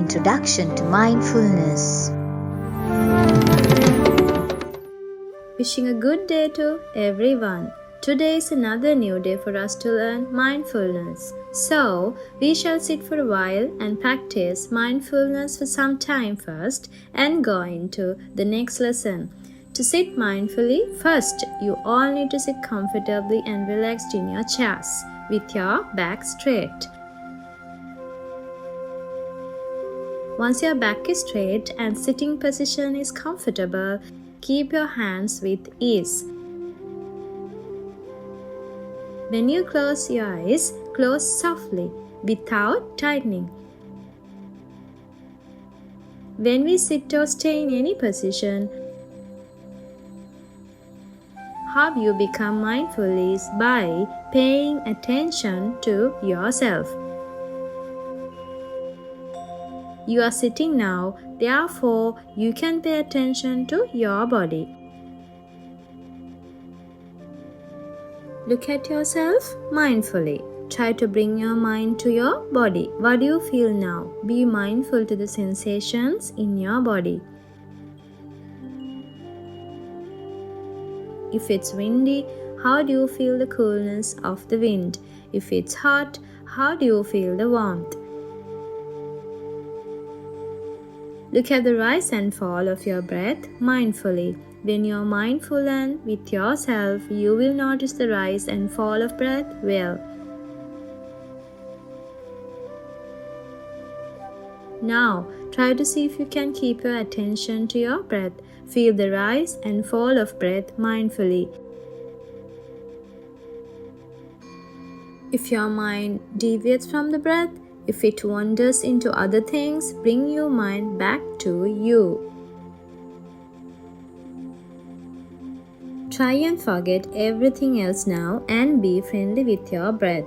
Introduction to Mindfulness. Wishing a good day to everyone. Today is another new day for us to learn mindfulness. So, we shall sit for a while and practice mindfulness for some time first and go into the next lesson. To sit mindfully, first you all need to sit comfortably and relaxed in your chairs with your back straight. Once your back is straight and sitting position is comfortable, keep your hands with ease. When you close your eyes, close softly without tightening. When we sit or stay in any position, how you become mindful is by paying attention to yourself. You are sitting now, therefore you can pay attention to your body. Look at yourself mindfully. Try to bring your mind to your body. What do you feel now? Be mindful to the sensations in your body. If it's windy, how do you feel the coolness of the wind? If it's hot, how do you feel the warmth? Look at the rise and fall of your breath mindfully. When you're mindful and with yourself, you will notice the rise and fall of breath well. Now, try to see if you can keep your attention to your breath. Feel the rise and fall of breath mindfully. If your mind deviates from the breath, if it wanders into other things, bring your mind back to you. Try and forget everything else now and be friendly with your breath.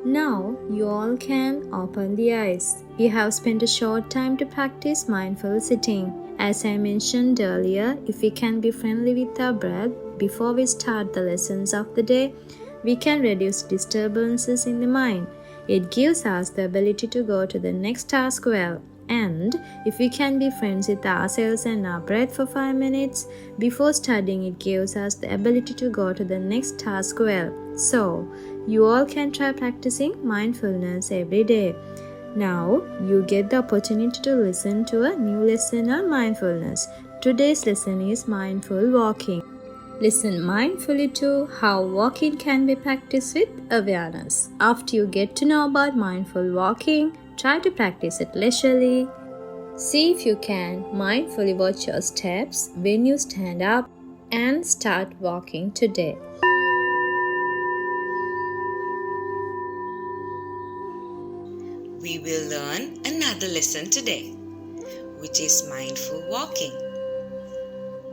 Now you all can open the eyes. We have spent a short time to practice mindful sitting. As I mentioned earlier, if we can be friendly with our breath before we start the lessons of the day, we can reduce disturbances in the mind. It gives us the ability to go to the next task well. And if we can be friends with ourselves and our breath for 5 minutes before studying, it gives us the ability to go to the next task well. So, you all can try practicing mindfulness every day. Now, you get the opportunity to listen to a new lesson on mindfulness. Today's lesson is mindful walking. Listen mindfully to how walking can be practiced with awareness. After you get to know about mindful walking, try to practice it leisurely. See if you can mindfully watch your steps when you stand up and start walking today. We will learn another lesson today, which is mindful walking.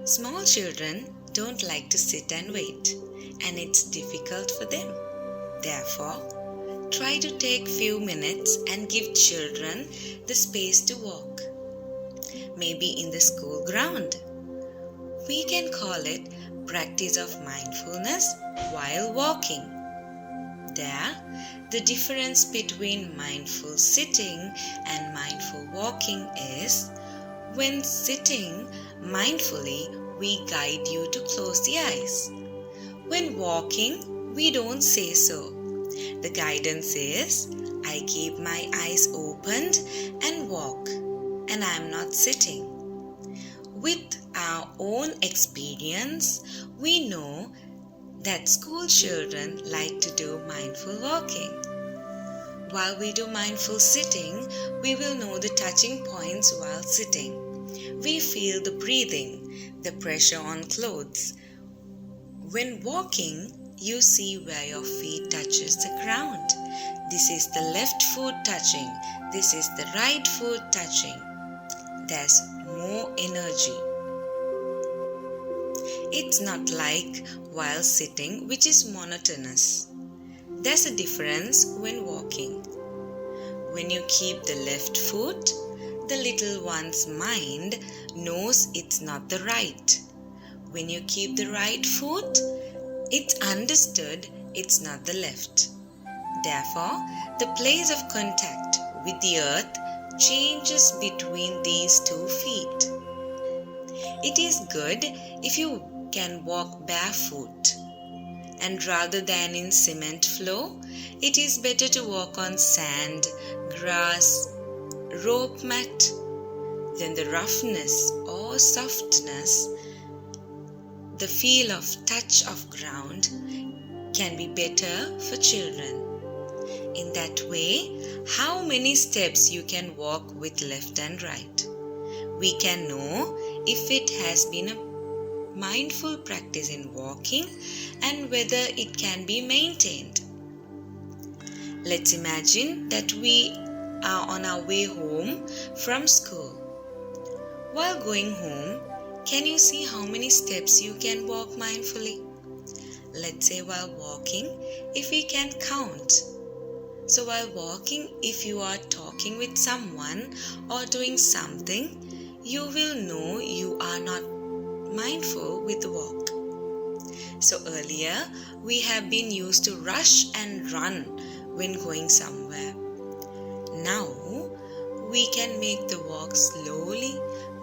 Small children don't like to sit and wait, and it's difficult for them. Therefore, try to take few minutes and give children the space to walk. Maybe in the school ground. We can call it practice of mindfulness while walking. There, the difference between mindful sitting and mindful walking is, when sitting mindfully, we guide you to close the eyes. When walking, we don't say so. The guidance is, I keep my eyes opened and walk, and I am not sitting. With our own experience, we know that school children like to do mindful walking. While we do mindful sitting, we will know the touching points while sitting. We feel the breathing, the pressure on clothes. When walking, you see where your feet touches the ground. This is the left foot touching. This is the right foot touching. There's more energy. It's not like while sitting, which is monotonous. There's a difference when walking. When you keep the left foot, the little one's mind knows it's not the right. When you keep the right foot, it's understood it's not the left. Therefore, the place of contact with the earth changes between these 2 feet. It is good if you can walk barefoot. And rather than in cement floor, it is better to walk on sand, grass, rope mat. Then the roughness or softness, the feel of touch of ground can be better for children. In that way, how many steps you can walk with left and right. We can know if it has been a mindful practice in walking and whether it can be maintained. Let's imagine that we are on our way home from school. While going home, can you see how many steps you can walk mindfully? Let's say while walking, if we can count. So while walking, if you are talking with someone or doing something, you will know you are not mindful with the walk. So earlier, we have been used to rush and run when going somewhere. Now, we can make the walk slowly,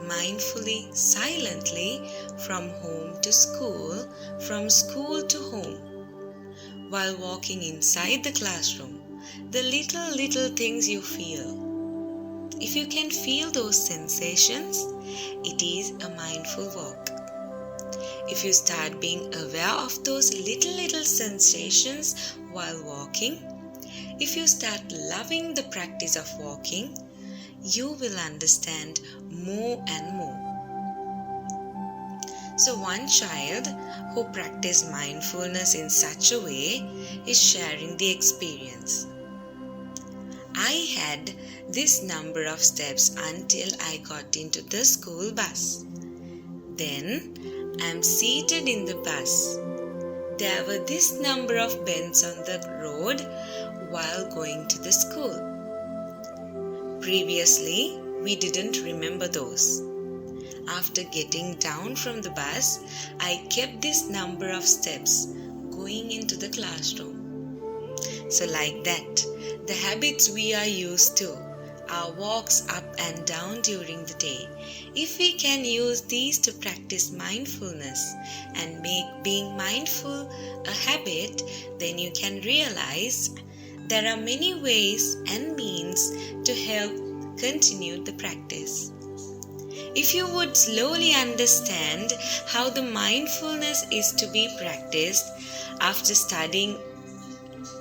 mindfully, silently from home to school, from school to home. While walking inside the classroom, the little things you feel. If you can feel those sensations, it is a mindful walk. If you start being aware of those little sensations while walking, if you start loving the practice of walking, you will understand more and more. So one child who practiced mindfulness in such a way is sharing the experience. I had this number of steps until I got into the school bus. Then I'm seated in the bus. There were this number of bends on the road while going to the school. Previously, we didn't remember those. After getting down from the bus, I kept this number of steps going into the classroom. So like that, the habits we are used to, our walks up and down during the day, if we can use these to practice mindfulness and make being mindful a habit, then you can realize there are many ways and means to help continue the practice. If you would slowly understand how the mindfulness is to be practiced after studying,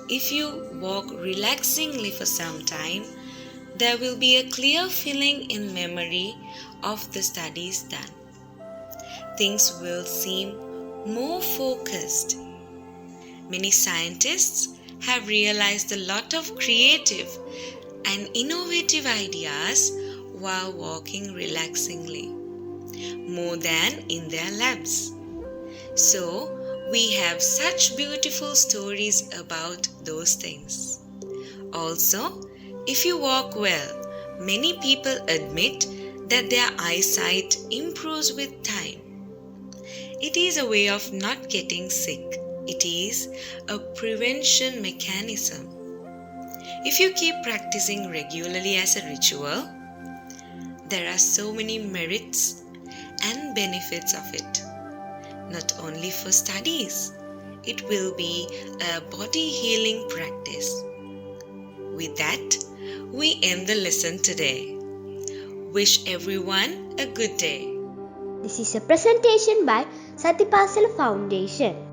if you walk relaxingly for some time, there will be a clear feeling in memory of the studies done. Things will seem more focused. Many scientists have realized a lot of creative and innovative ideas while walking relaxingly, more than in their labs. So, we have such beautiful stories about those things. Also, if you walk well, many people admit that their eyesight improves with time. It is a way of not getting sick. It is a prevention mechanism. If you keep practicing regularly as a ritual, there are so many merits and benefits of it. Not only for studies, it will be a body healing practice. With that, we end the lesson today. Wish everyone a good day. This is a presentation by SatiPasala Foundation.